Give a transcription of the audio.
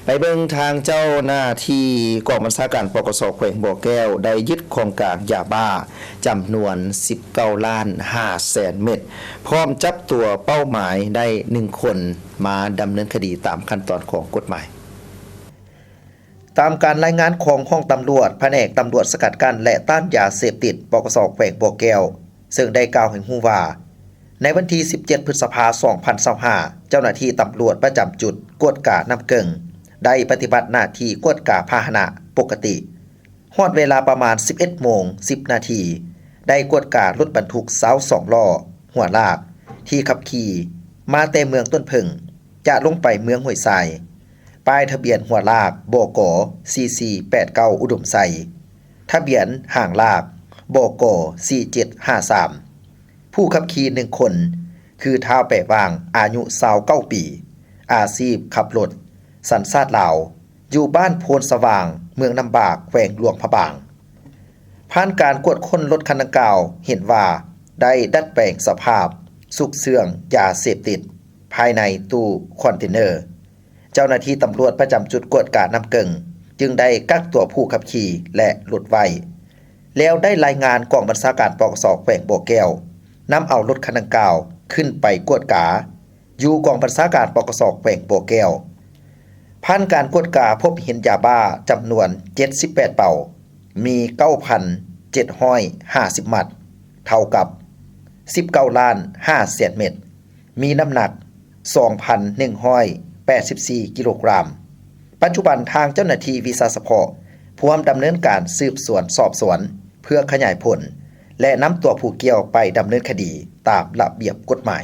ไปเบิ่งทางเจ้าหน้าที่กองบัญชาการปกสแขวงบ่อแก้วได้ยึดของกลางยาบ้าจำนวน19ล้าน5แสนเม็ดพร้อมจับตัวเป้าหมายได้1คนมาดำเนินคดีตามขั้นตอนของกฎหมายตามการรายงานของห้องตำรวจแผนกตำรวจสกัดกั้นและต้านยาเสพติดปกสแขวงบ่อแก้วซึ่งได้กล่าวให้ฮู้ว่าในวันที่17พฤษภาคม2025เจ้าหน้าที่ตำรวจประจำจุดกวดกาน้ำเกิงได้ปฏิบัติหน้าที่กวดกาพาหนะปกติฮอดเวลาประมาณ 11:10 นาทีได้กวดการถบรรทุก22ล้อหัวลากที่ขับขี่มาแต่เมืองต้นผึ่งจะลงไปเมืองห้วยทรายป้ายทะเบียนหัวลากบก4489อุดมไซทะเบียนห่างลากบก4753ผู้ขับขี่1คนคือท้าวแปะวางอายุ29ปีอาชีพขับรถสัญชาติลาวอยู่บ้านโพนสว่างเมืองน้ำบากแขวงหลวงพระบางผ่านการกวดค้นรถคันดังกล่าวเห็นว่าได้ดัดแปลงสภาพซุกเสื่องยาเสพติดภายในตู้คอนเทนเนอร์เจ้าหน้าที่ตำรวจประจำจุดกวดการน้ำเกิงจึงได้กักตัวผู้ขับขี่และรถไว้แล้วได้รายงานกองบัญชาการปกสแขวงบ่อแก้วนำเอารถคันดังกล่าวขึ้นไปกวดกาอยู่กองบัญชาการปกสแขวงบ่อแก้วผ่านการกวดกาพบเห็นยาบ้าจำนวน78เป่ามี 9,750 มัดเท่ากับ19ล้าน5แสนเม็ดมีน้ำหนัก 2,184 กิโลกรัมปัจจุบันทางเจ้าหน้าที่วิสาสะเพาะพร้อมดำเนินการสืบสวนสอบสวนเพื่อขยายผลและนำตัวผู้เกี่ยวไปดำเนินคดีตามระเบียบกฎหมาย